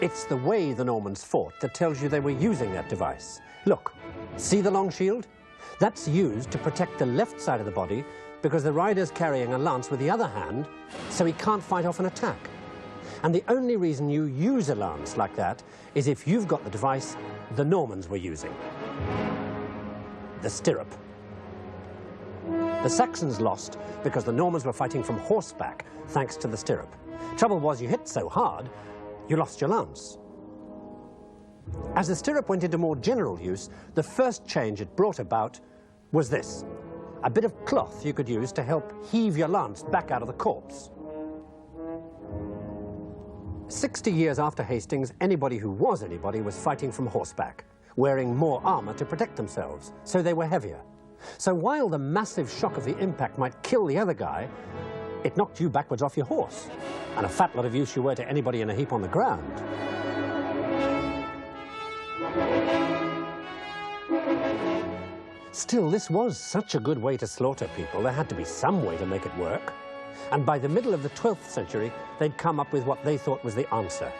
It's the way the Normans fought that tells you they were using that device. Look, see the long shield? That's used to protect the left side of the body because the rider's carrying a lance with the other hand, so he can't fight off an attack. And the only reason you use a lance like that is if you've got the device the Normans were using. The stirrup. The Saxons lost because the Normans were fighting from horseback, thanks to the stirrup. Trouble was, you hit so hard, you lost your lance. As the stirrup went into more general use, the first change it brought about was this: a bit of cloth you could use to help heave your lance back out of the corpse. 60 years after Hastings, anybody who was anybody was fighting from horseback, wearing more armor to protect themselves, so they were heavier. So while the massive shock of the impact might kill the other guy, it knocked you backwards off your horse, and a fat lot of use you were to anybody in a heap on the ground. Still, this was such a good way to slaughter people, there had to be some way to make it work. And by the middle of the 12th century, they'd come up with what they thought was the answer.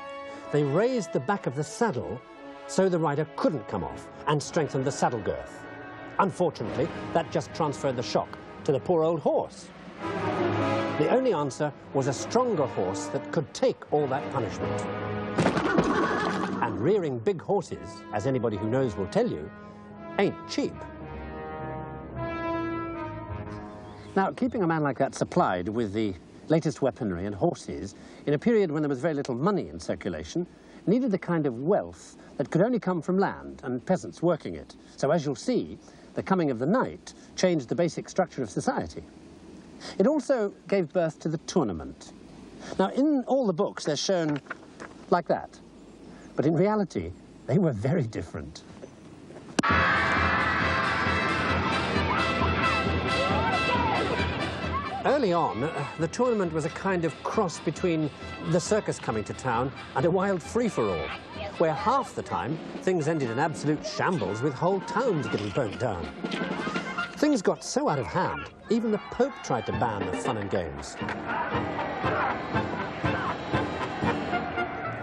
They raised the back of the saddle so the rider couldn't come off, and strengthened the saddle girth. Unfortunately, that just transferred the shock to the poor old horse. The only answer was a stronger horse that could take all that punishment. And rearing big horses, as anybody who knows will tell you, ain't cheap. Now, keeping a man like that supplied with the latest weaponry and horses in a period when there was very little money in circulation needed the kind of wealth that could only come from land and peasants working it. So as you'll see, the coming of the knight changed the basic structure of society. It also gave birth to the tournament. Now, in all the books, they're shown like that. But in reality, they were very different. Early on, the tournament was a kind of cross between the circus coming to town and a wild free-for-all, where half the time things ended in absolute shambles with whole towns getting burnt down. Things got so out of hand, even the Pope tried to ban the fun and games.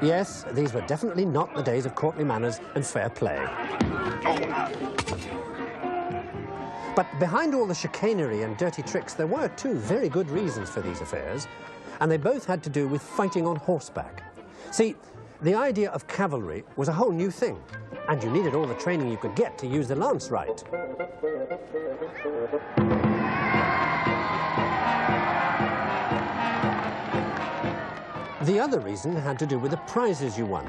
Yes, these were definitely not the days of courtly manners and fair play. But behind all the chicanery and dirty tricks, there were two very good reasons for these affairs, and they both had to do with fighting on horseback. See, the idea of cavalry was a whole new thing, and you needed all the training you could get to use the lance right. The other reason had to do with the prizes you won.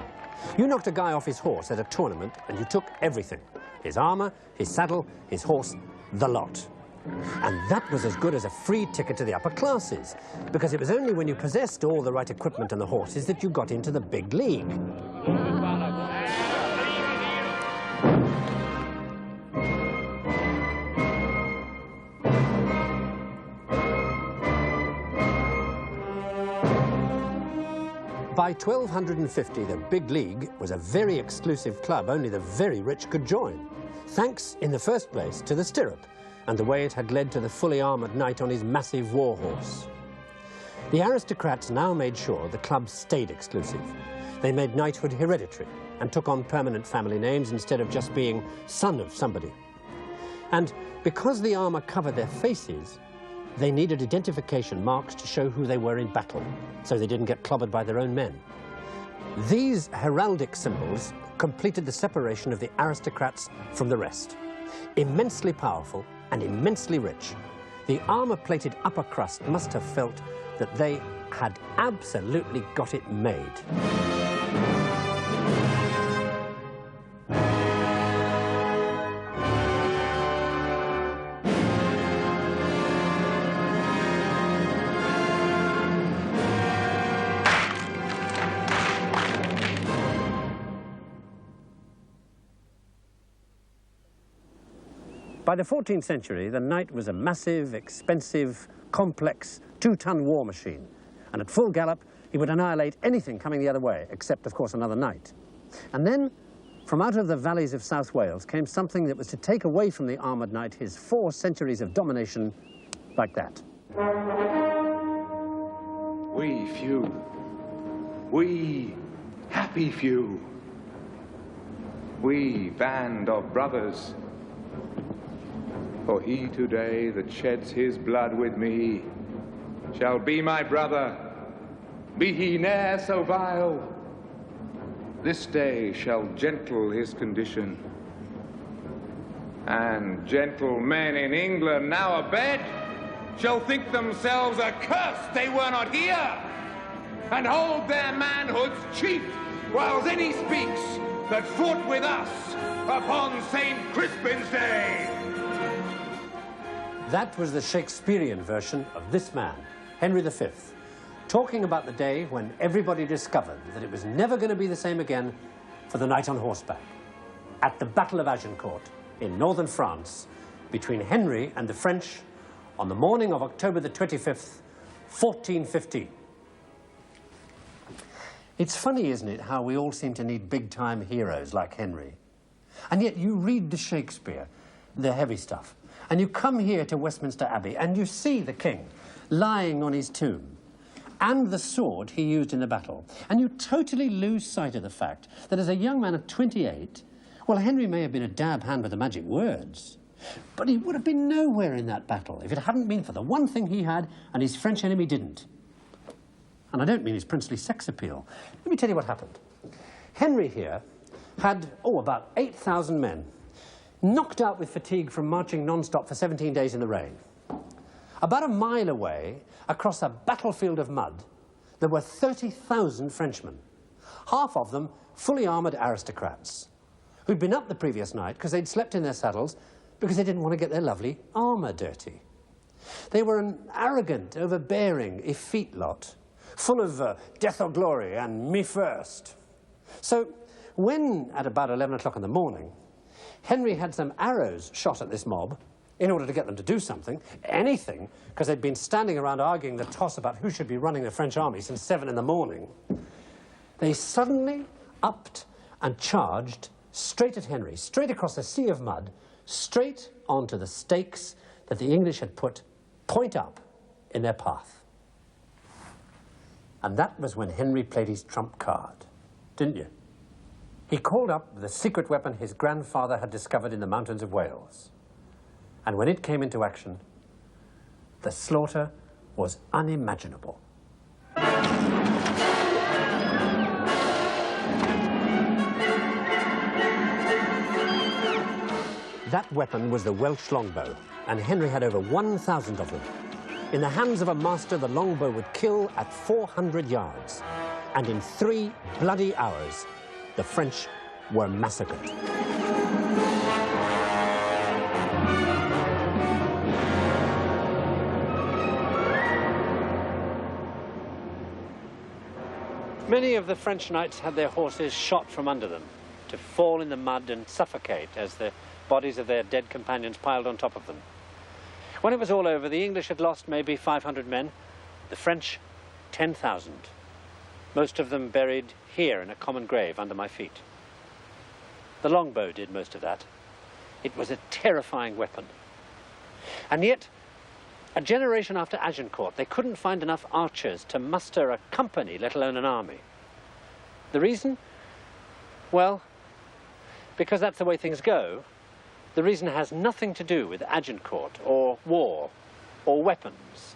You knocked a guy off his horse at a tournament, and you took everything: his armor, his saddle, his horse, the lot. And that was as good as a free ticket to the upper classes, because it was only when you possessed all the right equipment and the horses that you got into the big league. By 1250, the Big League was a very exclusive club only the very rich could join, thanks, in the first place, to the stirrup and the way it had led to the fully armoured knight on his massive war horse. The aristocrats now made sure the club stayed exclusive. They made knighthood hereditary and took on permanent family names instead of just being son of somebody. And because the armour covered their faces, they needed identification marks to show who they were in battle, so they didn't get clobbered by their own men. These heraldic symbols completed the separation of the aristocrats from the rest. Immensely powerful and immensely rich, the armour-plated upper crust must have felt that they had absolutely got it made. By the 14th century, the knight was a massive, expensive, complex, two-ton war machine. And at full gallop, he would annihilate anything coming the other way, except, of course, another knight. And then, from out of the valleys of South Wales, came something that was to take away from the armoured knight his 4 centuries of domination, like that. We few, we happy. Happy few, we band of brothers. For he today that sheds his blood with me shall be my brother, be he ne'er so vile. This day shall gentle his condition. And gentle men in England now abed shall think themselves accursed they were not here, and hold their manhoods chief, whiles any speaks that fought with us upon St. Crispin's Day. That was the Shakespearean version of this man, Henry V, talking about the day when everybody discovered that it was never going to be the same again for the knight on horseback, at the Battle of Agincourt in northern France, between Henry and the French on the morning of October the 25th, 1415. It's funny, isn't it, how we all seem to need big-time heroes like Henry. And yet you read the Shakespeare, the heavy stuff, and you come here to Westminster Abbey and you see the king lying on his tomb and the sword he used in the battle. And you totally lose sight of the fact that as a young man of 28, well, Henry may have been a dab hand with the magic words, but he would have been nowhere in that battle if it hadn't been for the one thing he had and his French enemy didn't. And I don't mean his princely sex appeal. Let me tell you what happened. Henry here had, about 8,000 men, knocked out with fatigue from marching non-stop for 17 days in the rain. About a mile away, across a battlefield of mud, there were 30,000 Frenchmen, half of them fully armoured aristocrats, who'd been up the previous night because they'd slept in their saddles because they didn't want to get their lovely armour dirty. They were an arrogant, overbearing, effete lot, full of death or glory and me first. So when, at about 11 o'clock in the morning, Henry had some arrows shot at this mob in order to get them to do something, anything, because they'd been standing around arguing the toss about who should be running the French army since 7 in the morning, they suddenly upped and charged straight at Henry, straight across a sea of mud, straight onto the stakes that the English had put point up in their path. And that was when Henry played his trump card, didn't you? He called up the secret weapon his grandfather had discovered in the mountains of Wales. And when it came into action, the slaughter was unimaginable. That weapon was the Welsh longbow, and Henry had over 1,000 of them. In the hands of a master, the longbow would kill at 400 yards. And in 3 bloody hours, the French were massacred. Many of the French knights had their horses shot from under them to fall in the mud and suffocate as the bodies of their dead companions piled on top of them. When it was all over, the English had lost maybe 500 men, the French 10,000. Most of them buried here in a common grave under my feet. The longbow did most of that. It was a terrifying weapon. And yet, a generation after Agincourt, they couldn't find enough archers to muster a company, let alone an army. The reason? Well, because that's the way things go. The reason has nothing to do with Agincourt or war or weapons.